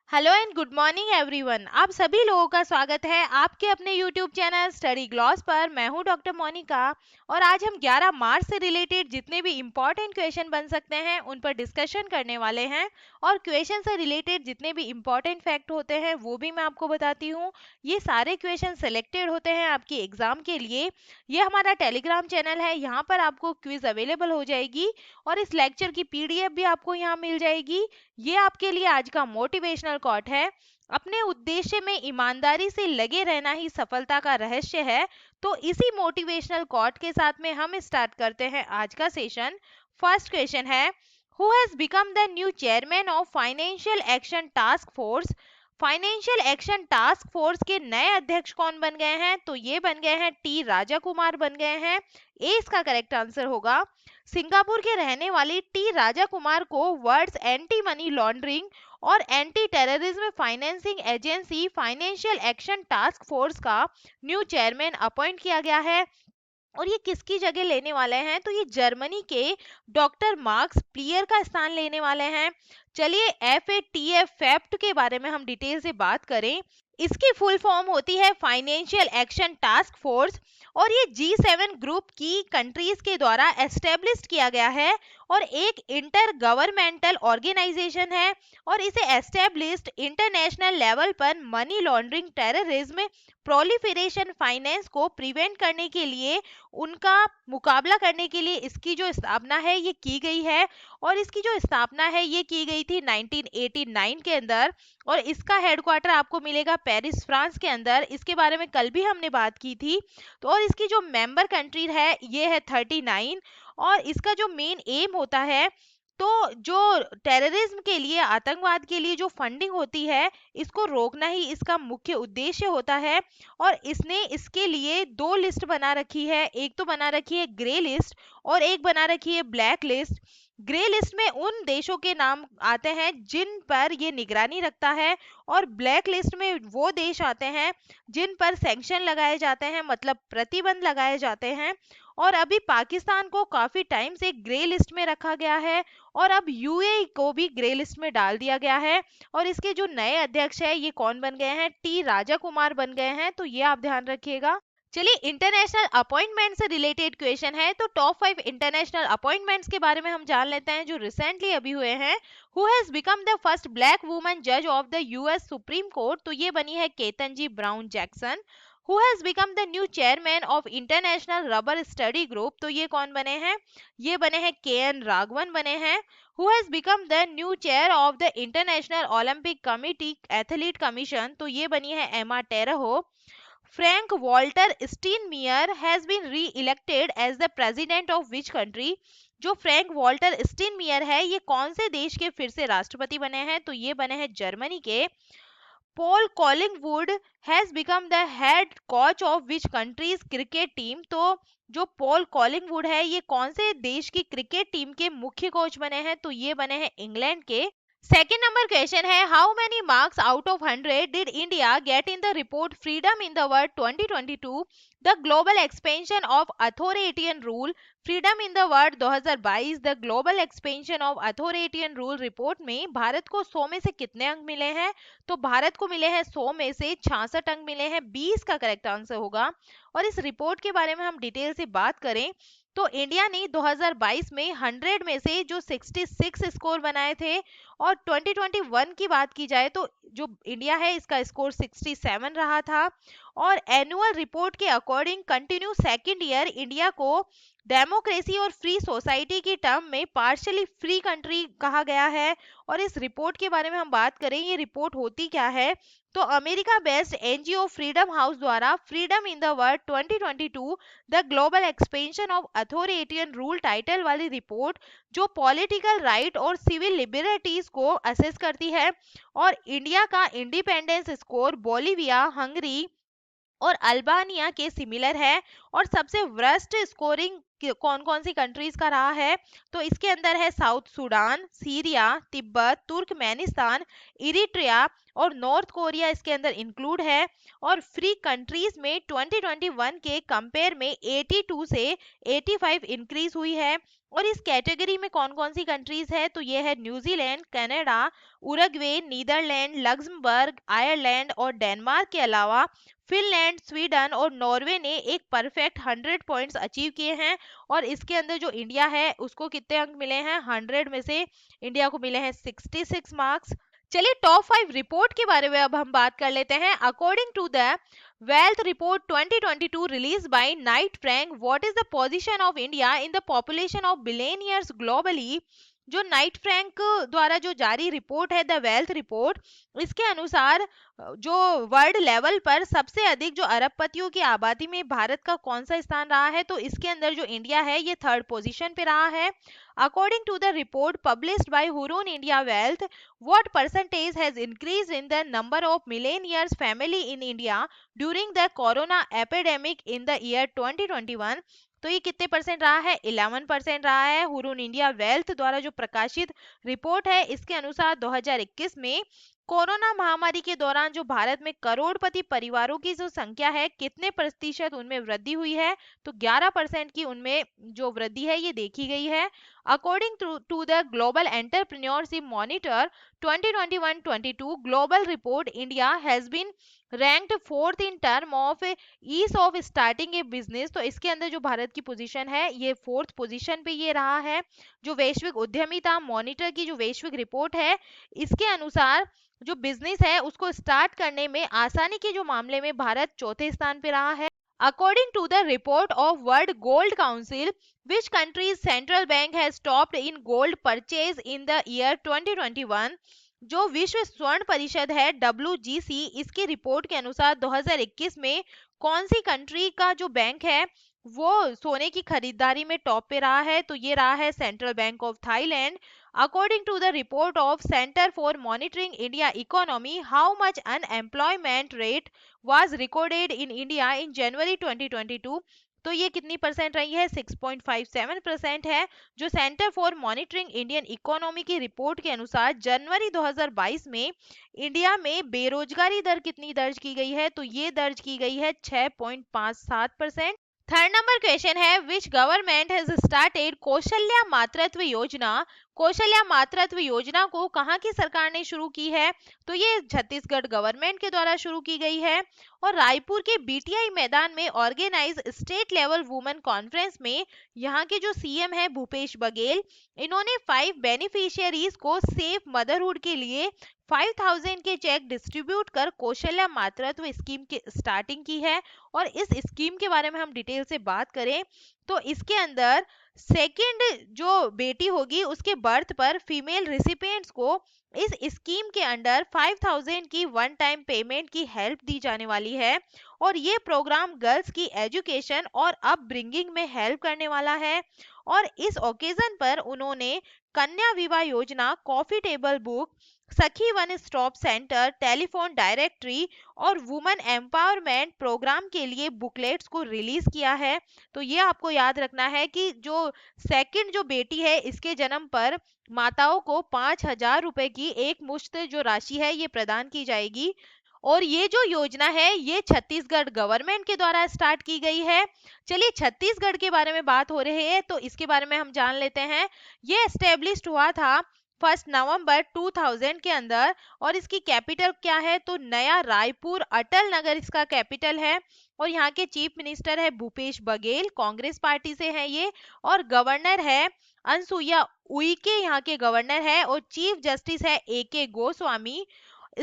Hello and good morning everyone. आप सभी लोगों का स्वागत है आपके अपने यूट्यूब चैनल स्टडी ग्लॉस पर। मैं हूं डॉक्टर मोनिका और आज हम 11 मार्च से रिलेटेड जितने भी इम्पोर्टेंट क्वेश्चन बन सकते हैं उन पर डिस्कशन करने वाले हैं और क्वेश्चन से रिलेटेड जितने भी इम्पोर्टेंट फैक्ट होते हैं वो भी मैं आपको बताती हूँ। ये सारे क्वेश्चन सेलेक्टेड होते हैं आपकी एग्जाम के लिए। ये हमारा टेलीग्राम चैनल है, यहाँ पर आपको क्विज अवेलेबल हो जाएगी और इस लेक्चर की पीडीएफ भी आपको यहाँ मिल जाएगी। ये आपके लिए आज का मोटिवेशनल कोट है। अपने उद्देश्य में ईमानदारी से लगे रहना ही सफलता का रहस्य है। तो इसी मोटिवेशनल कोट के साथ में हम स्टार्ट करते हैं आज का सेशन। फर्स्ट क्वेश्चन है, who has become the new chairman of financial action task force. Financial action task force के नए अध्यक्ष कौन बन गए हैं? तो ये बन गए हैं टी राजा कुमार बन गए हैं। ए इसका करेक्ट आंसर होगा। सिंगापुर के रहने वाले टी राजा कुमार को वर्ल्ड एंटी मनी लॉन्ड्रिंग और anti terrorism financing agency financial action task force का न्यू चेयरमैन अपॉइंट किया गया है। और ये किसकी जगह लेने वाले हैं? तो ये जर्मनी के डॉक्टर मार्क्स प्लियर का स्थान लेने वाले हैं। चलिए FATF फैप्ट के बारे में हम डिटेल से बात करें। इसकी फुल फॉर्म होती है फाइनेंशियल एक्शन टास्क फोर्स और ये G7 ग्रुप की कंट्रीज के द्वारा एस्टेब्लिश किया गया है और एक इंटर गवर्नमेंटल ऑर्गेनाइजेशन है और इसे एस्टेब्लिश्ड इंटरनेशनल लेवल पर money laundering, terrorism, proliferation, finance को प्रिवेंट करने के लिए, उनका मुकाबला करने के लिए इसकी जो स्थापना है ये की गई है। और इसकी जो स्थापना है ये की गई थी 1989 के अंदर और इसका हेडक्वार्टर आपको मिलेगा पेरिस, फ्रांस के अंदर। इसके बारे में कल भी हमने बात की थी। तो और इसकी जो मेंबर कंट्री है ये है 39 और इसका जो मेन एम होता है, तो जो टेररिज्म के लिए, आतंकवाद के लिए जो फंडिंग होती है इसको रोकना ही इसका मुख्य उद्देश्य होता है। और इसने इसके लिए दो लिस्ट बना रखी है, एक तो बना रखी है ग्रे लिस्ट और एक बना रखी है ब्लैक लिस्ट। ग्रे लिस्ट में उन देशों के नाम आते हैं जिन पर ये निगरानी रखता है और ब्लैक लिस्ट में वो देश आते हैं जिन पर सैंक्शन लगाए जाते हैं, मतलब प्रतिबंध लगाए जाते हैं। और अभी पाकिस्तान को काफी टाइम से ग्रे लिस्ट में रखा गया है और अब यूएई को भी ग्रे लिस्ट में डाल दिया गया है। और इसके जो नए अध्यक्ष है ये कौन बन गए हैं? टी राजा कुमार बन गए हैं, तो ये आप ध्यान रखिएगा। चलिए इंटरनेशनल अपॉइंटमेंट से रिलेटेड क्वेश्चन है, तो टॉप 5 इंटरनेशनल अपॉइंटमेंट्स के बारे में हम जान लेते हैं जो रिसेंटली अभी हुए हैं। Who has become the first black woman जज of the US Supreme Court? तो ये बनी है Ketanji Brown Jackson. Who has become the new chairman of International Rubber Study Group? तो ये कौन बने हैं? ये बने हैं KN राघवन बने हैं। Who has become the new chair of the international Olympic committee athlete commission? तो ये बनी है एमा टेरहो। Frank Walter Steinmeier has been re-elected as the president of which country? जो फ्रैंक वॉल्टर स्टीनमियर है ये कौन से देश के फिर से राष्ट्रपति बने हैं? तो ये बने हैं जर्मनी के। Paul Collingwood has become the head coach of which countries cricket team? तो जो पॉल कॉलिंगवुड है ये कौन से देश की क्रिकेट टीम के मुख्य कोच बने हैं? तो ये बने हैं इंग्लैंड के। सेकेंड नंबर क्वेश्चन है, how many marks out of 100 did India get in the report freedom in the World 2022 the global expansion of authoritarian rule? Freedom in the World 2022 the global expansion of authoritarian rule report में भारत को 100 में से कितने अंक मिले हैं? तो भारत को मिले हैं 100 में से 66 अंक मिले हैं। 20 का करेक्ट आंसर होगा। और इस रिपोर्ट के बारे में हम डिटेल से बात करें तो इंडिया ने 2022 में 100 में से जो 66 स्कोर बनाए थे और 2021 की बात की जाए तो जो इंडिया है इसका स्कोर 67 रहा था। और एनुअल रिपोर्ट के according continue second year India को डेमोक्रेसी और फ्री सोसाइटी की टर्म में पार्शियली फ्री कंट्री कहा गया है। और इस रिपोर्ट के बारे में हम बात करें, ये रिपोर्ट होती क्या है? तो America based NGO Freedom House द्वारा Freedom in the World 2022 the global expansion of authoritarian rule title वाली रिपोर्ट जो पॉलिटिकल राइट और सिविल लिबर्टीज को असेस करती है। और इंडिया का इंडिपेंडेंस स्कोर बोलिविया, हंगरी और अल्बानिया के सिमिलर है और सबसे वर्स्ट स्कोरिंग कौन कौन सी कंट्रीज का रहा है, तो इसके अंदर है south Sudan, Syria, Tibet, Turkmenistan, Eritrea और नॉर्थ कोरिया इसके अंदर इंक्लूड है। और फ्री कंट्रीज में 2021 के कंपेयर में 82 से 85 इंक्रीज हुई है। और इस कैटेगरी में कौन कौन सी कंट्रीज है, तो ये है New Zealand, Canada, Uruguay, Netherlands, Luxembourg, Ireland और डेनमार्क के अलावा फिनलैंड, स्वीडन और नॉर्वे ने एक परफेक्ट 100 पॉइंट्स अचीव किए हैं। और इसके अंदर जो इंडिया है उसको कितने अंक मिले हैं, 100 में से इंडिया को मिले हैं 66 मार्क्स। चलिए टॉप 5 रिपोर्ट के बारे में अब हम बात कर लेते हैं। According to the wealth report 2022 released by Knight Frank, what is the position of India in the population of billionaires globally. जो नाइट फ्रैंक द्वारा जो जारी रिपोर्ट है द वेल्थ रिपोर्ट, इसके अनुसार जो वर्ल्ड लेवल पर सबसे अधिक जो अरबपतियों की आबादी में भारत का कौन सा स्थान रहा है, तो इसके अंदर जो इंडिया है ये 3rd पोजीशन पे रहा है। According to the report published by Hurun India wealth, what percentage has increased in the number of millionaires family in India during the corona epidemic in the year 2021। तो ये कितने percent रहा है, 11% रहा है। हुरून इंडिया वेल्थ द्वारा जो प्रकाशित रिपोर्ट है इसके अनुसार 2021 में कोरोना महामारी के दौरान जो भारत में करोड़पति परिवारों की जो संख्या है कितने प्रतिशत उनमें वृद्धि हुई है, तो 11% की उनमें जो वृद्धि है ये देखी गई है। According to the global entrepreneurship monitor 2021-22 global report, India has been ranked 4th in term of ease of starting a business. तो इसके अंदर जो भारत की पोजीशन है ये 4th पोजीशन पे ये रहा है। जो वैश्विक उद्यमिता मॉनिटर की जो वैश्विक रिपोर्ट है इसके अनुसार जो बिजनेस है उसको स्टार्ट करने में आसानी के जो मामले में भारत 4थे स्थान पे रहा है। According to the report of World Gold Council, which country's central bank has stopped in gold purchase in the year 2021। जो विश्व स्वर्ण परिषद है WGC, इसकी रिपोर्ट के अनुसार 2021 में कौन सी कंट्री का जो बैंक है वो सोने की खरीदारी में टॉप पे रहा है, तो ये रहा है Central Bank of Thailand. According to the report of Centre for Monitoring India Economy, how much unemployment rate was recorded in India in January 2022। तो ये कितनी परसेंट रही है, 6.57% है। जो centre for monitoring Indian economy की रिपोर्ट के अनुसार जनवरी 2022 में इंडिया में बेरोजगारी दर कितनी दर्ज की गई है, तो ये दर्ज की गई है 6.57%। थर्ड नंबर क्वेश्चन है, which government has started Kaushalya मातृत्व योजना। कौशल्या मातृत्व योजना को कहाँ की सरकार ने शुरू की है, तो ये छत्तीसगढ़ गवर्नमेंट के द्वारा शुरू की गई है। और रायपुर के बीटीआई मैदान में organise state level women conference में यहाँ के जो सीएम है भूपेश बघेल, इन्होंने 5 बेनिफिशियरीज को सेफ मदरहुड के लिए 5000 के चेक डिस्ट्रीब्यूट कर कौशल्या मातृत्व स्कीम की स्टार्टिंग की है। और इस स्कीम के बारे में हम डिटेल से बात करें तो इसके अंदर सेकंड जो बेटी होगी उसके बर्थ पर फीमेल रिसिपिएंट्स को इस स्कीम के अंडर 5000 की वन टाइम पेमेंट की हेल्प दी जाने वाली है। और ये प्रोग्राम गर्ल्स की एजुकेशन और अपब्रिंगिंग में हेल्प करने वाला है। और इस ओकेजन पर उन्होंने कन्या विवाह योजना, कॉफी टेबल बुक, सखी one stop centre, telephone directory और वुमेन एम्पावरमेंट प्रोग्राम के लिए बुकलेट्स को रिलीज किया है। तो ये आपको याद रखना है कि जो सेकंड जो बेटी है इसके जन्म पर माताओं को 5000 रुपए की एक मुश्त जो राशि है ये प्रदान की जाएगी। और ये जो योजना है ये छत्तीसगढ़ गवर्नमेंट के द्वारा स्टार्ट की गई है। चलिए छत्तीसगढ़ के बारे में बात हो रही है तो इसके बारे में हम जान लेते हैं। ये एस्टेब्लिश्ड हुआ था 1 नवंबर 2000 के अंदर। और इसकी कैपिटल क्या है, तो नया रायपुर अटल नगर इसका कैपिटल है। और यहाँ के चीफ मिनिस्टर है भूपेश बघेल, कांग्रेस पार्टी से है ये। और गवर्नर है अनसुईया उइके, यहाँ के गवर्नर है। और चीफ जस्टिस है AK गोस्वामी।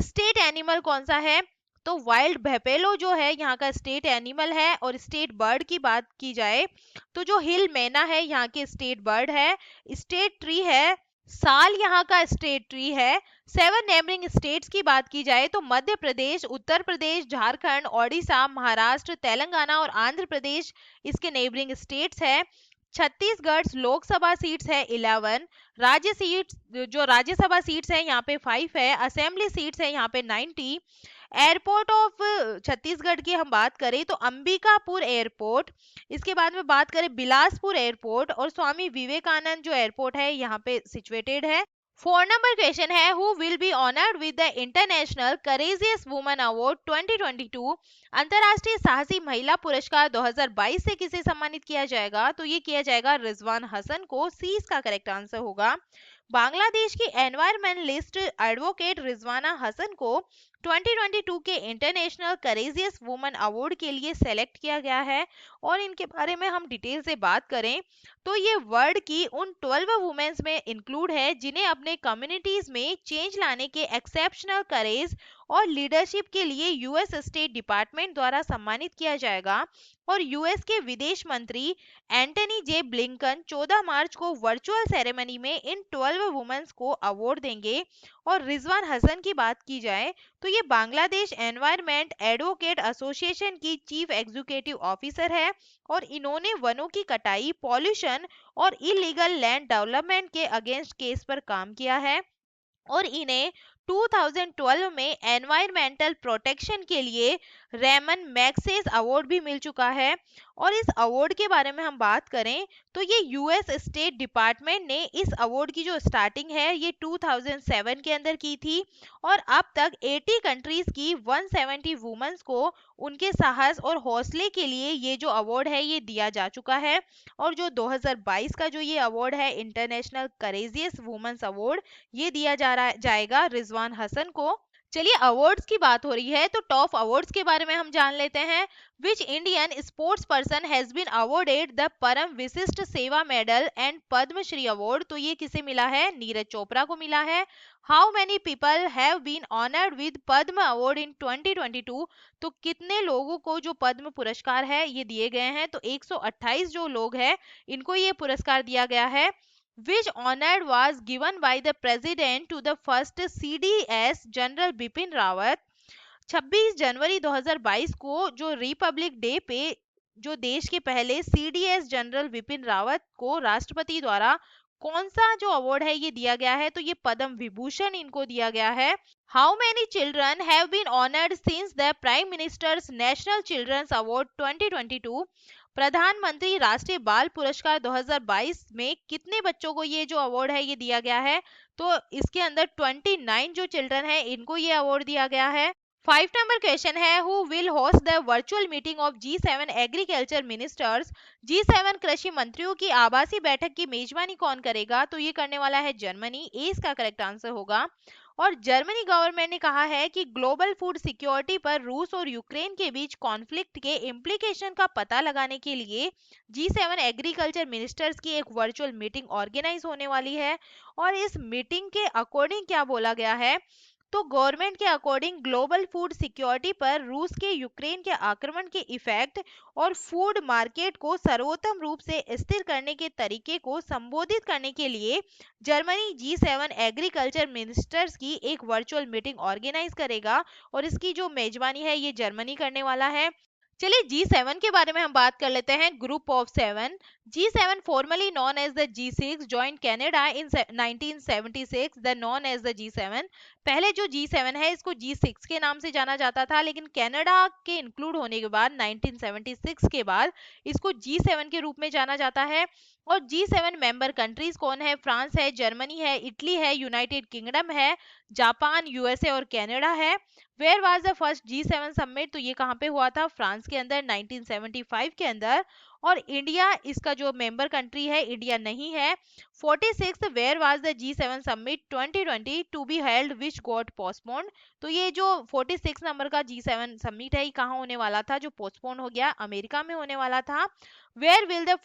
स्टेट एनिमल कौन सा है, तो वाइल्ड भैपेलो जो है यहाँ का स्टेट एनिमल है। और स्टेट बर्ड की बात की जाए तो जो हिल मैना है यहाँ के स्टेट बर्ड है। स्टेट ट्री है साल, यहाँ का स्टेट ट्री है। 7 नेबरिंग स्टेट्स की बात की जाए तो मध्य प्रदेश, उत्तर प्रदेश, झारखंड, ओडिशा, महाराष्ट्र, तेलंगाना और आंध्र प्रदेश इसके नेबरिंग स्टेट्स है। छत्तीसगढ़ लोकसभा सीट्स है 11, राज्यसभा सीट्स है यहाँ पे 5 है, असेंबली सीट्स है यहाँ पे 90। एयरपोर्ट ऑफ छत्तीसगढ़ की हम बात करें तो अंबिकापुर एयरपोर्ट, इसके बाद में बात करें बिलासपुर एयरपोर्ट और स्वामी विवेकानंद जो एयरपोर्ट है यहाँ पे सिचुएटेड है। 4 नंबर क्वेश्चन है, who will be honoured with the international courageous woman award 2022? अंतरराष्ट्रीय साहसी महिला पुरस्कार 2022 से किसे सम्मानित किया जाएगा? तो ये किया जाएगा रिजवान हसन को। सी इसका करेक्ट आंसर होगा। बांग्लादेश की एनवायरमेंटलिस्ट एडवोकेट रिजवाना हसन को 2022 के इंटरनेशनल करेजियस वुमन अवार्ड के लिए सेलेक्ट किया गया है। और इनके बारे में हम डिटेल से बात करें तो ये वर्ल्ड की उन 12 वुमेन्स में इंक्लूड है जिन्हें अपने कम्युनिटीज में चेंज लाने के एक्सेप्शनल करेज और लीडरशिप के लिए यूएस स्टेट डिपार्टमेंट द्वारा सम्मानित किया जाएगा। और यूएस के विदेश मंत्री एंटनी जे ब्लिंकन 14 मार्च को वर्चुअल सेरेमनी में इन 12 वुमेन्स को अवार्ड देंगे। और रिजवान हसन की बात की जाए तो ये बांग्लादेश एनवायरमेंट एडवोकेट एसोसिएशन की चीफ एग्जीक्यूटिव ऑफिसर है। और इन्होंने वनों की कटाई, पॉल्यूशन और इलीगल लैंड डेवलपमेंट के अगेंस्ट केस पर काम किया है। और इन्हें 2012 में एनवायरमेंटल प्रोटेक्शन के लिए रेमन मैग्सेस अवार्ड भी मिल चुका है। और इस अवार्ड के बारे में हम बात करें तो ये यूएस स्टेट डिपार्टमेंट ने इस अवार्ड की जो स्टार्टिंग है ये 2007 के अंदर की थी। और अब तक 80 कंट्रीज की 170 वुमेन्स को उनके साहस और हौसले के लिए ये जो अवार्ड है ये दिया जा चुका है। और जो 2022 का जो ये अवार्ड है इंटरनेशनल करेजियस वुमेन्स अवार्ड, ये दिया जाएगा रिजवान हसन को। चलिए अवार्ड्स की बात हो रही है तो टॉप अवार्ड्स के बारे में हम जान लेते हैं। Which Indian sports person has been awarded the Param Vishisht सेवा मेडल एंड पद्मश्री अवार्ड? तो ये किसे मिला है? नीरज चोपड़ा को मिला है। How many people have been honoured with Padma award in 2022? तो कितने लोगों को जो पद्म पुरस्कार है ये दिए गए हैं? तो 128 जो लोग हैं इनको ये पुरस्कार दिया गया है। Which honor was given by the president to the first CDS general Bipin Rawat? 26 जनवरी 2022 को जो रिपब्लिक डे पे जो देश के पहले सीडीएस जनरल बिपिन रावत को राष्ट्रपति द्वारा कौन सा जो अवार्ड है ये दिया गया है? तो ये पद्म विभूषण इनको दिया गया है। How many children have been honoured since the prime minister's national children's award 2022? Pradhanmantri राष्ट्रीय बाल पुरस्कार 2022 में कितने बच्चों को ये जो अवार्ड है ये दिया गया है? तो इसके अंदर 29 जो चिल्ड्रन है इनको ये अवार्ड दिया गया है। 5 नंबर क्वेश्चन है, who will host the virtual meeting of G7 agriculture ministers? G7 कृषि मंत्रियों की आभासी बैठक की मेजबानी कौन करेगा? तो ये करने वाला है जर्मनी। ए इसका करेक्ट आंसर होगा। और जर्मनी गवर्नमेंट ने कहा है कि ग्लोबल फूड सिक्योरिटी पर रूस और यूक्रेन के बीच कॉन्फ्लिक्ट के इम्प्लीकेशन का पता लगाने के लिए G7 एग्रीकल्चर मिनिस्टर्स की एक वर्चुअल मीटिंग ऑर्गेनाइज होने वाली है। और इस मीटिंग के अकॉर्डिंग क्या बोला गया है? तो गवर्नमेंट के अकॉर्डिंग ग्लोबल फूड सिक्योरिटी पर रूस के यूक्रेन के आक्रमण के इफेक्ट और फूड मार्केट को सर्वोत्तम रूप से स्थिर करने के तरीके को संबोधित करने के लिए जर्मनी G7 एग्रीकल्चर मिनिस्टर्स की एक वर्चुअल मीटिंग ऑर्गेनाइज करेगा। और इसकी जो मेजबानी है ये जर्मनी करने वाला है। चलिए G7 के बारे में हम बात कर लेते हैं। Group of 7, G7 formerly known as the G6 joined Canada in 1976 the known as the G7। पहले जो G7 है इसको G6 के नाम से जाना जाता था, लेकिन कनाडा के इंक्लूड होने के बाद 1976 के बाद इसको G7 के रूप में जाना जाता है। और G7 मेंबर कंट्रीज कौन है? फ्रांस है, जर्मनी है, इटली है, यूनाइटेड किंगडम है, जापान, यूएसए और कनाडा है। Where was the first G7 summit? तो ये कहाँ पे हुआ था? फ्रांस के अंदर 1975 के अंदर। और इंडिया इसका जो मेंबर कंट्री है, इंडिया नहीं है। 46 where was the G7 summit 2020 to be held which got postponed? तो ये जो 46 नंबर का G7 समिट है ये कहाँ होने वाला था जो पोस्टपोन हो गया? अमेरिका में होने वाला था। Where will the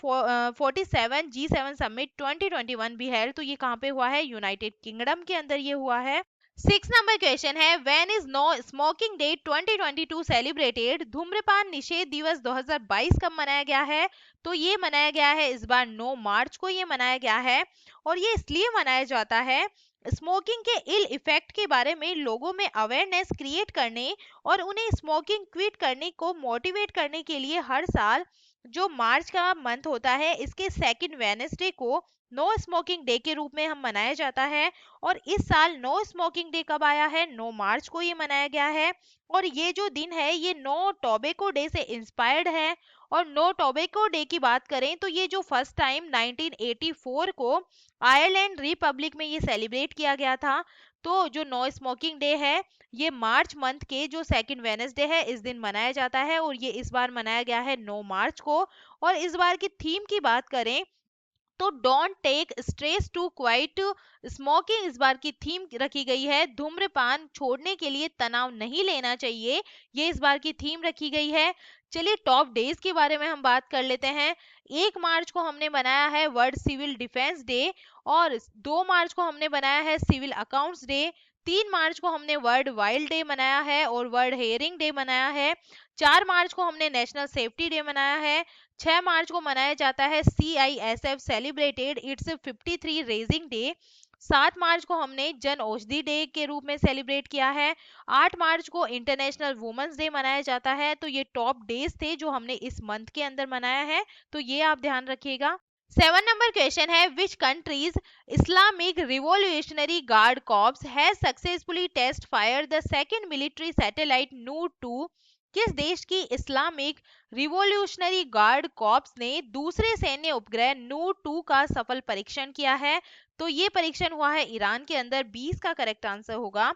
47 G7 summit 2021 be held? तो ये कहाँ पे हुआ है? यूनाइटेड किंगडम के अंदर ये हुआ है। 6 नंबर क्वेश्चन है, when is no smoking day 2022 celebrated? धूम्रपान निषेध दिवस 2022 कब मनाया गया है? तो ये मनाया गया है इस बार 9 मार्च को ये मनाया गया है। और ये इसलिए मनाया जाता है स्मोकिंग के इल इफेक्ट के बारे में लोगों में अवेयरनेस क्रिएट करने और उन्हें स्मोकिंग क्विट करने को मोटिवेट करने के लिए हर साल जो मार्च का मंथ होता है इसके सेकंड वेडनेसडे को नो स्मोकिंग डे के रूप में हम मनाया जाता है। और इस साल नो स्मोकिंग डे कब आया है? 9 मार्च को ये मनाया गया है। और ये जो दिन है ये नो टोबैको डे से इंस्पायर्ड है। और नो टोबैको डे की बात करें तो ये जो फर्स्ट टाइम 1984 को आयरलैंड रिपब्लिक में ये सेलिब्रेट किया गया था। तो जो नो स्मोकिंग डे है ये मार्च मंथ के जो सेकंड वेडनेसडे है इस दिन मनाया जाता है, और ये इस बार मनाया गया है 9 मार्च को। और इस बार की थीम की बात करें तो don't take stress to quit smoking इस बार की थीम रखी गई है। धूम्रपान छोड़ने के लिए तनाव नहीं लेना चाहिए, ये इस बार की थीम रखी गई है। चलिए टॉप डेज के बारे में हम बात कर लेते हैं। 1 मार्च को हमने बनाया है वर्ल्ड सिविल डिफेंस डे, और 2 मार्च को हमने बनाया है सिविल अकाउंट्स डे। 3 मार्च को हमने वर्ल्ड वाइल्ड डे मनाया है और वर्ल्ड हेयरिंग डे मनाया है। 4 मार्च को हमने नेशनल सेफ्टी डे मनाया है। 6 मार्च को मनाया जाता है CISF celebrated it's 53 raising day. 7 मार्च को हमने जन औषधि डे के रूप में सेलिब्रेट किया है। 8 मार्च को इंटरनेशनल वुमेन्स डे मनाया जाता है। तो ये टॉप डेज थे जो हमने इस मंथ के अंदर मनाया है, तो ये आप ध्यान रखिएगा। 7 नंबर क्वेश्चन है which countries Islamic Revolutionary Guard Corps has successfully test fire the second military satellite Noor 2। किस देश की इस्लामिक रिवॉल्यूशनरी गार्ड कॉर्प्स ने दूसरे सैन्य उपग्रह नूर 2 का सफल परीक्षण किया है? तो ये परीक्षण हुआ है ईरान के अंदर। 20 का करेक्ट आंसर होगा।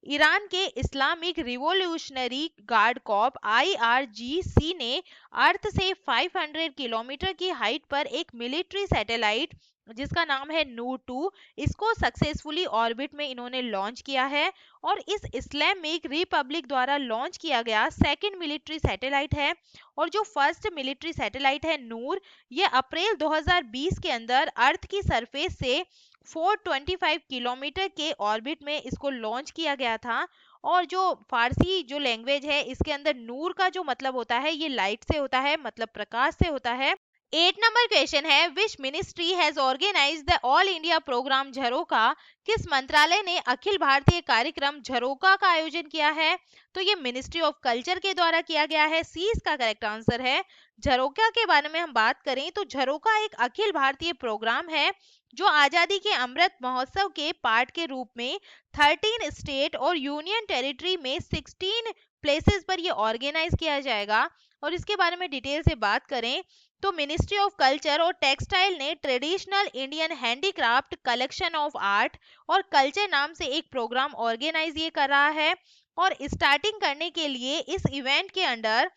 ईरान के Islamic Revolutionary guard Corp IRGC ने अर्थ से 500 किलोमीटर की हाइट पर एक मिलिट्री सैटेलाइट जिसका नाम है नूर 2, इसको सक्सेसफुली ऑर्बिट में इन्होंने लॉन्च किया है। और इस इस्लामिक रिपब्लिक द्वारा लॉन्च किया गया सेकंड मिलिट्री सैटेलाइट है। और जो फर्स्ट मिलिट्री सैटेलाइट है नूर, ये अप्रैल 2020 के अंदर अर्थ की सरफेस से 425 किलोमीटर के ऑर्बिट में इसको लॉन्च किया गया था। और जो फारसी जो लैंग्वेज है इसके अंदर नूर का जो मतलब होता है ये लाइट से होता है, मतलब प्रकाश से होता है। 8 नंबर क्वेश्चन है which ministry has organised the all India programme Jharokha. किस मंत्रालय ने अखिल भारतीय कार्यक्रम झरोका का आयोजन किया है? तो ये मिनिस्ट्री ऑफ कल्चर के द्वारा किया गया है। सी इसका करेक्ट आंसर है। झरोका के बारे में हम बात करें तो झरोका एक अखिल भारतीय प्रोग्राम है जो आजादी के अमृत महोत्सव के पार्ट के रूप में 13 स्टेट और यूनियन टेरिटरी में 16 प्लेसेस पर ये ऑर्गेनाइज किया जाएगा। और इसके बारे में डिटेल से बात करें तो मिनिस्ट्री ऑफ कल्चर और टेक्सटाइल ने traditional Indian handicraft collection of art और कल्चर नाम से एक प्रोग्राम ऑर्गेनाइज ये कर रहा है। और स्टार्टिंग करने के लिए इस इवेंट के under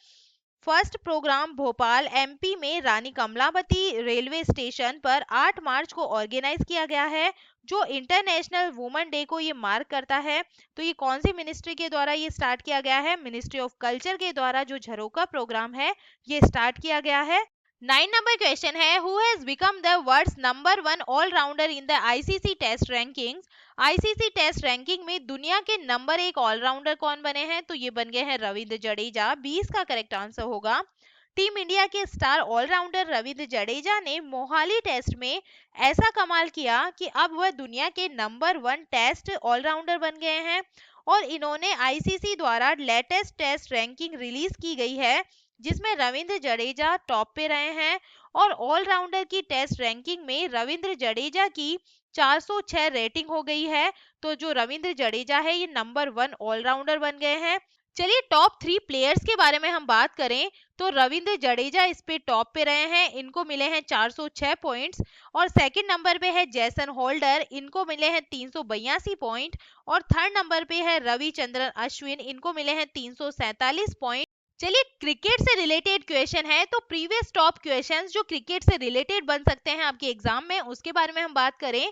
first programme Bhopal MP में रानी कमलावती रेलवे स्टेशन पर 8 मार्च को ऑर्गेनाइज किया गया है, जो इंटरनेशनल वुमेन डे को ये मार्क करता है। तो ये कौन सी मिनिस्ट्री के द्वारा ये स्टार्ट किया गया है? मिनिस्ट्री ऑफ कल्चर के द्वारा जो झरोका प्रोग्राम है ये स्टार्ट किया गया है। 9 नंबर क्वेश्चन है who has become the world's number 1 allrounder in the ICC test rankings. ICC test ranking में दुनिया के नंबर 1 ऑलराउंडर कौन बने हैं? तो ये बन गए हैं रविंद्र जडेजा। 20 का करेक्ट आंसर होगा। टीम इंडिया के स्टार ऑलराउंडर रविंद्र जडेजा ने मोहाली टेस्ट में ऐसा कमाल किया कि अब वह दुनिया के नंबर 1 टेस्ट ऑलराउंडर बन गए हैं। और इन्होंने ICC द्वारा लेटेस्ट टेस्ट रैंकिंग रिलीज की गई है जिसमें रविंद्र जडेजा टॉप पे रहे हैं। और ऑलराउंडर की टेस्ट रैंकिंग में रविंद्र जडेजा की 406 रेटिंग हो गई है। तो जो रविंद्र जडेजा है ये नंबर 1 ऑलराउंडर बन गए हैं। चलिए टॉप 3 प्लेयर्स के बारे में हम बात करें तो रविंद्र जडेजा इस पे टॉप पे रहे हैं, इनको मिले हैं 406 पॉइंट्स। और सेकंड नंबर पे है जैसन होल्डर, इनको मिले हैं 382 पॉइंट। और थर्ड नंबर पे है रविचंद्रन अश्विन, इनको मिले हैं 347 पॉइंट। चलिए क्रिकेट से रिलेटेड क्वेश्चन है तो प्रीवियस टॉप क्वेश्चंस जो क्रिकेट से रिलेटेड बन सकते हैं आपके एग्जाम में उसके बारे में हम बात करें।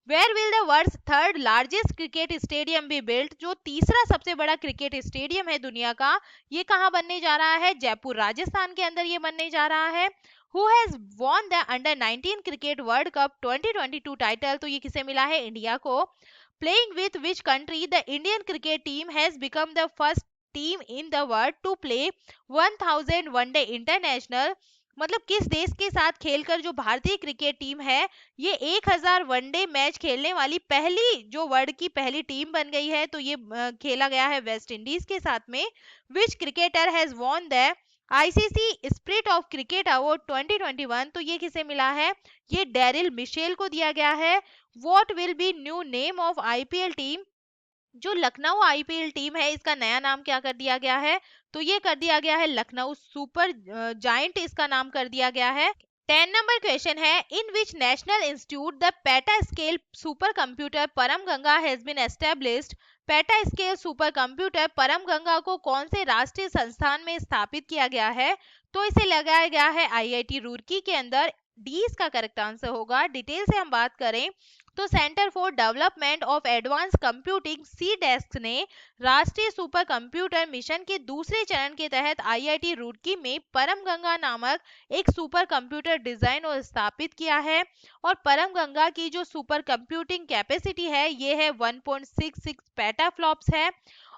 Where will the world's third largest cricket stadium be built. जो तीसरा सबसे बड़ा क्रिकेट स्टेडियम है दुनिया का ये कहाँ बनने जा रहा है? जयपुर राजस्थान के अंदर ये बनने जा रहा है। Who has won the under 19 cricket world cup 2022 title. तो ये किसे मिला है? इंडिया को। Playing with which country the Indian cricket team has become the first team in the world to play 1000 one day international. मतलब किस देश के साथ खेलकर जो भारतीय क्रिकेट टीम है ये 1000 वनडे मैच खेलने वाली पहली जो वर्ल्ड की पहली टीम बन गई है। तो ये खेला गया है वेस्ट इंडीज के साथ में। विच cricketer has won the ICC spirit of cricket award 2021, तो ये किसे मिला है? ये डेरिल मिशेल को दिया गया है। What will be new name of IPL team? जो लखनऊ आईपीएल टीम है, इसका नया नाम क्या कर दिया गया है? तो ये कर दिया गया है लखनऊ सुपर जायंट, इसका नाम कर दिया गया है। 10 नंबर क्वेश्चन है, in which national institute the peta scale supercomputer Param Ganga has been established? Peta scale supercomputer Param Ganga को कौन से राष्ट्रीय संस्थान में स्थापित किया गया है? तो इसे लगाया गया है आईआईटी रुड़की के अंदर। डी इसका करेक्ट आंसर होगा। डिटेल से हम बात करें तो centre for development of advance computing C DAC ने राष्ट्रीय सुपर कंप्यूटर मिशन के दूसरे चरण के तहत आईआईटी रुड़की में परम गंगा नामक एक सुपर कंप्यूटर डिजाइन और स्थापित किया है। और परम गंगा की जो सुपर कंप्यूटिंग कैपेसिटी है ये है 1.66 पेटाफ्लॉप्स है।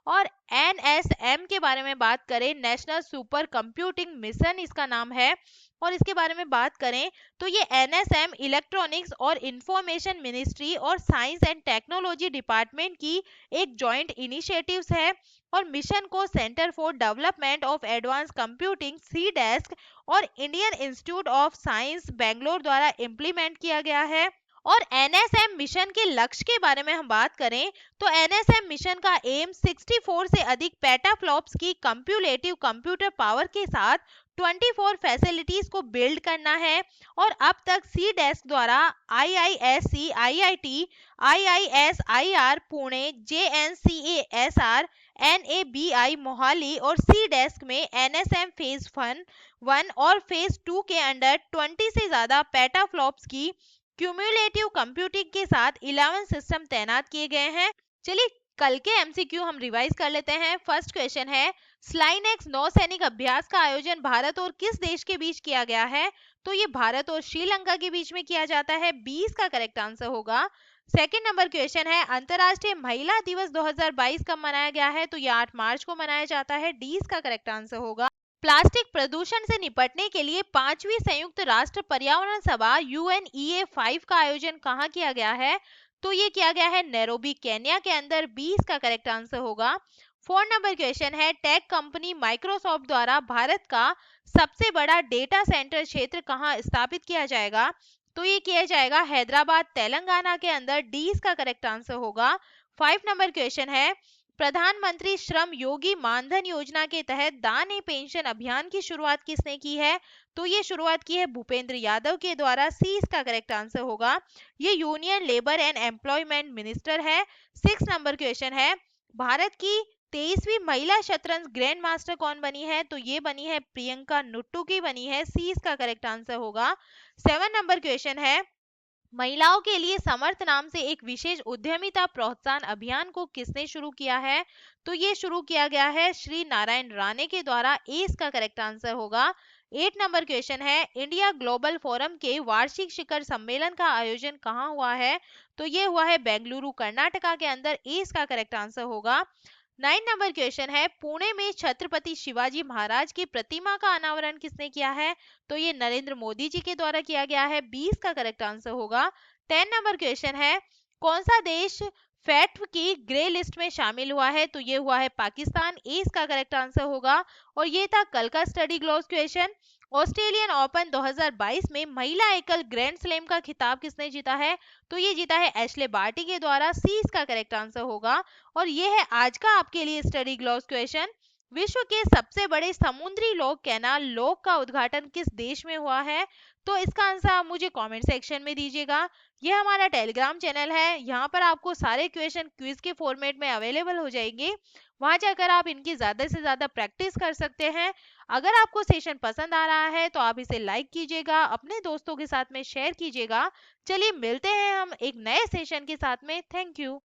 और एनएसएम के बारे में बात करें, नेशनल सुपर कंप्यूटिंग मिशन इसका नाम है। और इसके बारे में बात करें तो ये एनएसएम इलेक्ट्रॉनिक्स और इंफॉर्मेशन मिनिस्ट्री और साइंस एंड टेक्नोलॉजी डिपार्टमेंट की एक जॉइंट इनिशिएटिव्स है। और मिशन को Centre for development of advance computing C DAC और Indian Institute of Science Bangalore द्वारा इम्प्लीमेंट किया गया है। और एनएसएम मिशन के लक्ष्य के बारे में हम बात करें तो एनएसएम मिशन का एम 64 से अधिक पेटाफ्लॉप्स की कंप्यूलेटिव कंप्यूटर पावर के साथ 24 फैसिलिटीज को बिल्ड करना है। और अब तक सी डेस्क द्वारा आईआईएससी, आईआईटी, आईआईएसआईआर पुणे, जेएनसीएसआर, एनएबीआई मोहाली और सी डेस्क में एनएसएम फेज 1 और फेज 2 के अंडर 20 से ज्यादा पेटाफ्लॉप्स की क्यूमुलेटिव कंप्यूटिंग के साथ 11 सिस्टम तैनात किए गए हैं। चलिए कल के एमसीक्यू हम रिवाइज कर लेते हैं। फर्स्ट क्वेश्चन है, स्लाइनेक्स नौसैनिक अभ्यास का आयोजन भारत और किस देश के बीच किया गया है? तो ये भारत और श्रीलंका के बीच में किया जाता है। 20 का करेक्ट आंसर होगा। सेकंड नंबर क्वेश्चन है, अंतरराष्ट्रीय महिला दिवस 2022 कब मनाया गया है? तो ये 8 मार्च को मनाया जाता है। 20 का करेक्ट आंसर होगा। प्लास्टिक प्रदूषण से निपटने के लिए 5वीं संयुक्त राष्ट्र पर्यावरण सभा यूएनईए 5 का आयोजन कहाँ किया गया है? तो ये किया गया है नैरोबी केन्या के अंदर। 20 का करेक्ट आंसर होगा। 4 नंबर क्वेश्चन है, टेक कंपनी माइक्रोसॉफ्ट द्वारा भारत का सबसे बड़ा डेटा सेंटर क्षेत्र कहाँ स्थापित किया जाएगा? तो ये किया जाएगा हैदराबाद तेलंगाना के अंदर। 20 का करेक्ट आंसर होगा। 5 नंबर क्वेश्चन है, प्रधानमंत्री श्रम योगी मानधन योजना के तहत दान ए पेंशन अभियान की शुरुआत किसने की है? तो ये शुरुआत की है भूपेंद्र यादव के द्वारा। सी इसका करेक्ट आंसर होगा। ये union labour and employment minister है। 6 नंबर क्वेश्चन है, भारत की 23वीं महिला शतरंज ग्रैंड मास्टर कौन बनी है? तो ये बनी है प्रियंका नुट्टू की बनी है। सी इसका करेक्ट आंसर होगा। 7 नंबर क्वेश्चन है, महिलाओं के लिए समर्थ नाम से एक विशेष उद्यमिता प्रोत्साहन अभियान को किसने शुरू किया है? तो ये शुरू किया गया है श्री नारायण राणे के द्वारा। ए इसका करेक्ट आंसर होगा। 8 नंबर क्वेश्चन है, इंडिया ग्लोबल फोरम के वार्षिक शिखर सम्मेलन का आयोजन कहाँ हुआ है? तो ये हुआ है बेंगलुरु कर्नाटका के अंदर। ए इसका करेक्ट आंसर होगा। 9 नंबर क्वेश्चन है, पुणे में छत्रपति शिवाजी महाराज की प्रतिमा का अनावरण किसने किया है? तो ये नरेंद्र मोदी जी के द्वारा किया गया है। 20 का करेक्ट आंसर होगा। 10 नंबर क्वेश्चन है, कौन सा देश फैट्व की ग्रे लिस्ट में शामिल हुआ है? तो ये हुआ है पाकिस्तान। ए इसका करेक्ट आंसर होगा। और ये था कल का स्टडी ग्लोस क्वेश्चन। ऑस्ट्रेलियन ओपन 2022 में महिला एकल ग्रैंड स्लैम का खिताब किसने जीता है? तो ये जीता है एशले बार्टी के द्वारा। सी इसका करेक्ट आंसर होगा। और ये है आज का आपके लिए स्टडी ग्लोस क्वेश्चन। विश्व के सबसे बड़े समुद्री लॉक कैनाल लॉक का उद्घाटन किस देश में हुआ है? तो इसका आंसर आप मुझे कमेंट सेक्शन में दीजिएगा। ये हमारा टेलीग्राम चैनल है, यहाँ पर आपको सारे क्वेश्चन क्विज के फॉर्मेट में अवेलेबल हो जाएंगे। वहां जाकर आप इनकी ज्यादा से ज्यादा प्रैक्टिस कर सकते हैं। अगर आपको सेशन पसंद आ रहा है तो आप इसे लाइक कीजिएगा, अपने दोस्तों के साथ में शेयर कीजिएगा। चलिए मिलते हैं हम एक नए सेशन के साथ में। Thank you.